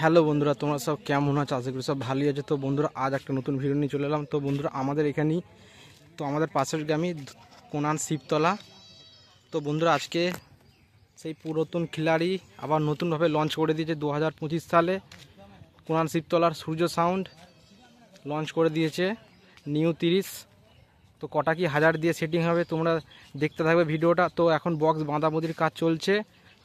Hello বন্ধুরা, তোমরা সব কেমন আছো? আশা করি সব ভালোই আছে। তো বন্ধুরা, আজ একটা নতুন ভিডিও নিয়ে চলে এলাম। তো বন্ধুরা, আমাদের এখানেই তো আমাদের পাশের গ্রামে কোনান শিবতলা। তো বন্ধুরা, আজকে সেই পুরাতন খিলাড়ি আবার নতুনভাবে লঞ্চ করে দিয়েছে 2025 সালে। কোনান শিবতলার সূর্য সাউন্ড লঞ্চ করে দিয়েছে নিউ 30। তো কটা কি হাজার দিয়ে সেটিং হবে তোমরা দেখতে থাকবে ভিডিওটা। তো এখন বক্স বাঁধাবাঁধির কাজ চলছে,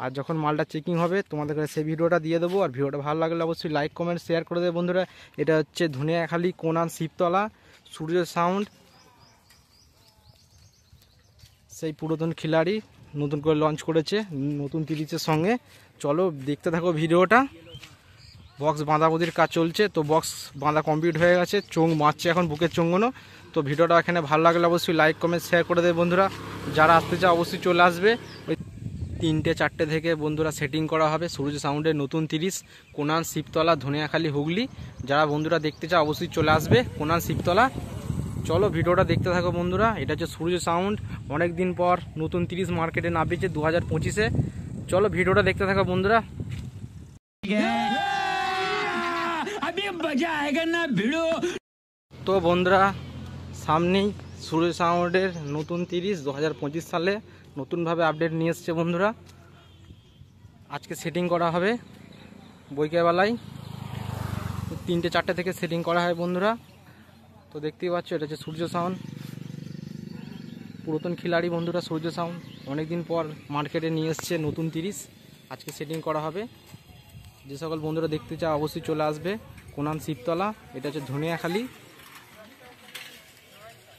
আর যখন মালটা চেকিং হবে তোমাদের কাছে সেই ভিডিওটা দিয়ে দেবো। আর ভিডিওটা ভালো লাগলে অবশ্যই লাইক কমেন্ট শেয়ার করে দেবে বন্ধুরা। এটা হচ্ছে ধনিয়াখালী কোনান শিবতলা সূর্য সাউন্ড, সেই পুরাতন খিলাড়ি নতুন করে লঞ্চ করেছে নতুন 30-এর সঙ্গে। চলো দেখতে থাকো ভিডিওটা। বক্স বাঁধাবাঁধির কাজ চলছে, তো বক্স বাঁধা কমপ্লিট হয়ে গেছে, চোঙ মারছে এখন বুকের চোঙগুলো। তো ভিডিওটা এখানে ভালো লাগলে অবশ্যই লাইক কমেন্ট শেয়ার করে দেবে বন্ধুরা। যারা আসতে চায় অবশ্যই চলে আসবে। ওই 3টে-4টে থেকে বন্ধুরা সেটিং করা হবে সূর্য সাউন্ডের নতুন 30 কোনান শিবতলা ধনিয়াখালী হুগলি। যারা বন্ধুরা দেখতে চায় অবশ্যই চলে আসবে কোনান শিবতলা। চলো ভিডিওটা দেখতে থাকো বন্ধুরা। এটা হচ্ছে সূর্য সাউন্ড, অনেক দিন পর নতুন 30 মার্কেটে নামিয়েছে 2025-এ। চলো ভিডিওটা দেখতে থাকো বন্ধুরা। তো বন্ধুরা, সামনেই সূর্য সাউন্ডের নতুন 30 2025 সালে নতুনভাবে আপডেট নিয়ে এসছে বন্ধুরা। আজকে সেটিং করা হবে বৈকালবেলায় 3টে-4টে থেকে সেটিং করা হয় বন্ধুরা। তো দেখতেই পাচ্ছ, এটা হচ্ছে সূর্য সাউন্ড পুরাতন খিলাড়ি বন্ধুরা। সূর্য সাউন্ড অনেকদিন পর মার্কেটে নিয়ে এসছে নতুন 30, আজকে সেটিং করা হবে। যে সকল বন্ধুরা দেখতে চায় অবশ্যই চলে আসবে কোনান শিবতলা। এটা হচ্ছে ধনিয়াখালী,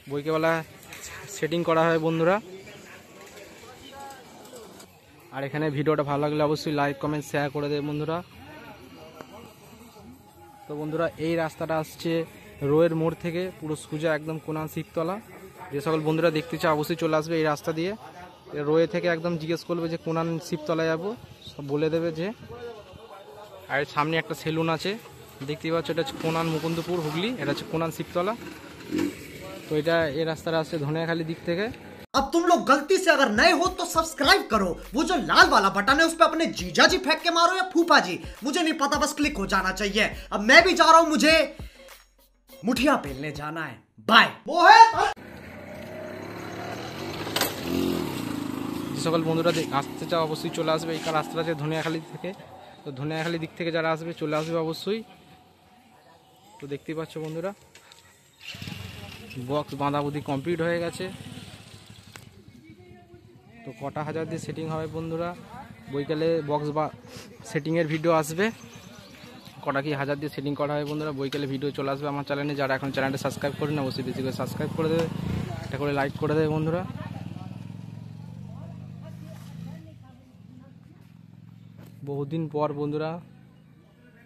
বৈকালবেলা সেটিং করা হয় বন্ধুরা। আর এখানে ভিডিওটা ভালো লাগলে অবশ্যই লাইক কমেন্ট শেয়ার করে দেবে বন্ধুরা। তো বন্ধুরা, এই রাস্তাটা আসছে রোয়ের মোড় থেকে পুরো সোজা একদম কোনান শিবতলা। যে সকল বন্ধুরা দেখতে চায় অবশ্যই চলে আসবে এই রাস্তা দিয়ে। রোয়ে থেকে একদম জিজ্ঞেস করবে যে কোনান শিবতলায় যাবো, সব বলে দেবে যে। আর সামনে একটা সেলুন আছে দেখতেই পাচ্ছ, এটা হচ্ছে কোনান মুকুন্দপুর হুগলি, এটা হচ্ছে কোনান শিবতলা। তো এটা এই রাস্তাটা আসছে ধনিয়াখালী দিক থেকে। अब तुम लोग गलती से अगर नए हो तो सब्सक्राइब करो, वो जो लाल वाला बटन है उस पर अपने जीजा जी फेंक के मारो या फूफा जी, मुझे नहीं पता, बस क्लिक हो जाना चाहिए। अब मैं भी जा रहा हूं, मुझे मुठिया पेलने जाना है। बाय। যে সকল বন্ধুরা আসতে চাও অবশ্যই চলে আসবে। এই রাস্তাটা আছে ধনিয়াখালী থেকে, তো ধনিয়াখালী দিক থেকে যারা আসবে চলে আসবে অবশ্যই। তো দেখতেই পাচ্ছ বন্ধুরা, বক্স বাঁধাবুধি কমপ্লিট হয়ে গেছে। তো কটা হাজার দিয়ে সেটিং হবে বন্ধুরা, বৈকালে বক্স বা সেটিংয়ের ভিডিও আসবে। কটা কি হাজার দিয়ে সেটিং করা হয় বন্ধুরা, বৈকালে ভিডিও চলে আসবে আমার চ্যানেলে। যারা এখন চ্যানেলটা সাবস্ক্রাইব করেন অবশ্যই বেশি করে সাবস্ক্রাইব করে দেবে, এটা করে লাইক করে দেবে বন্ধুরা। বহুদিন পর বন্ধুরা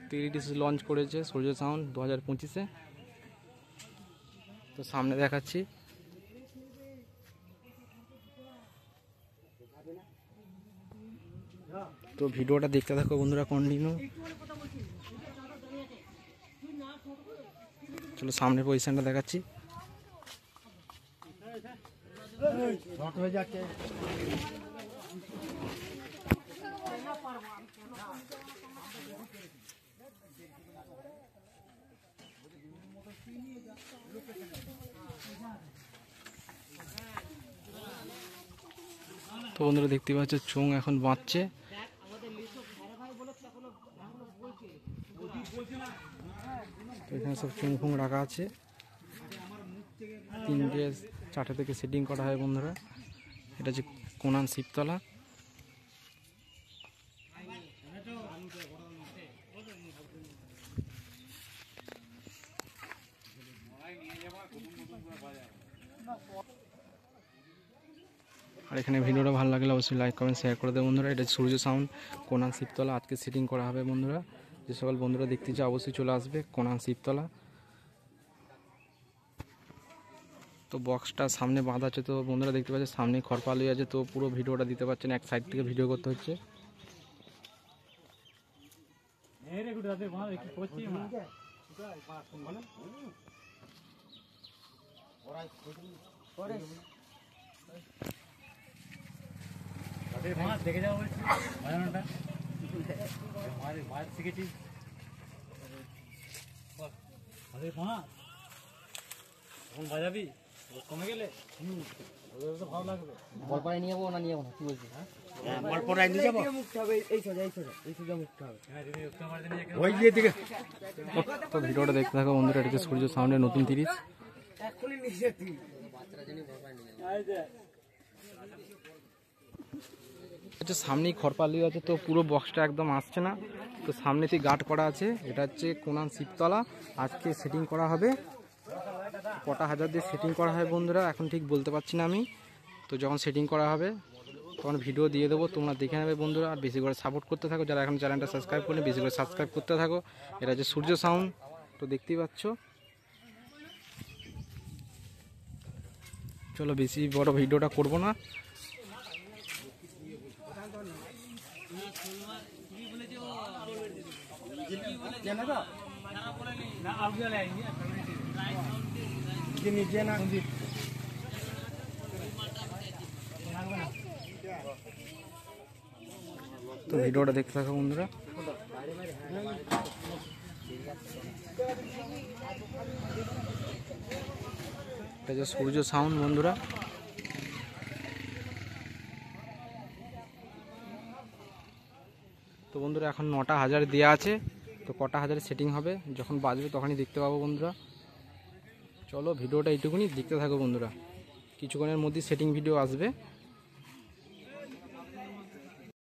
30 লঞ্চ করেছে সূর্য সাউন্ড 2025-এ। তো সামনে দেখাচ্ছি। তো ভিডিওটা দেখতে থাকো বন্ধুরা কন্টিনিউ। চলো সামনের পজিশনটা দেখাচ্ছি। তো বন্ধুরা দেখতে পাচ্ছ, চোঙ এখন বাঁচছে। এখানে সব চোঙ ফোঙ রাখা আছে। 3টে-4টে থেকে সেটিং করা হয় বন্ধুরা। এটা হচ্ছে কোনান শিবতলা। আর এখানে ভিডিওটা ভালো লাগলে অবশ্যই লাইক কমেন্ট শেয়ার করে দেবে বন্ধুরা। এটা সূর্য সাউন্ড কোনান শিবতলা, আজকে সেটিং করা হবে বন্ধুরা। যে সকল বন্ধুরা দেখতে চায় অবশ্যই চলে আসবে কোনান শিবতলা। তো বক্সটা সামনে বাঁধা আছে, তো বন্ধুরা দেখতে পাচ্ছে সামনে খড়পালি আছে, তো পুরো ভিডিওটা দিতে পারছেন, এক সাইড থেকে ভিডিও করতে হচ্ছে। দেখে যাও এখন বাজাবি কমে গেলে তো ভালো লাগবে। বল পাড়ায় নিয়ে যাবো না নিয়ে যাবো না কি বলছিস? বল পড়াই নিয়ে যাবো। মুখটা হবে এই সোজা মুখটা হবে। ওই গিয়ে দিকে তো ভিডিওটা দেখতে থাকো বন্ধুরা, এটা হচ্ছে সূর্য সাউন্ডের নতুন 30। এখনই নিয়ে যেতি হচ্ছে সামনেই খড়পালি আছে, তো পুরো বক্সটা একদম আসছে না, তো সামনেতেই গার্ড করা আছে। এটা হচ্ছে কোনান শিবতলা, আজকে সেটিং করা হবে। কটা হাজার দিয়ে সেটিং করা হয় বন্ধুরা এখন ঠিক বলতে পারছি না আমি, তো যখন সেটিং করা হবে তখন ভিডিও দিয়ে দেবো, তোমরা দেখে নেবে বন্ধুরা। আর বেশি করে সাপোর্ট করতে থাকো, যারা এখন চ্যানেলটা সাবস্ক্রাইব করলে বেশি করে সাবস্ক্রাইব করতে থাকো। এটা হচ্ছে সূর্য সাউন্ড, তো দেখতেই পাচ্ছ। চলো বেশি বড় ভিডিওটা করব না। নিচে না তো ভিডিওটা দেখতে থাকো বন্ধুরা। এটা যে সূর্য সাউন্ড বন্ধুরা। তো বন্ধুরা এখন 9টা হাজার দেওয়া আছে, তো কটা হাজারে সেটিং হবে যখন বাজবে তখনই দেখতে পাবো বন্ধুরা। চলো ভিডিওটা এইটুকুনি দেখতে থাকো বন্ধুরা, কিছুক্ষণের মধ্যেই সেটিং ভিডিও আসবে।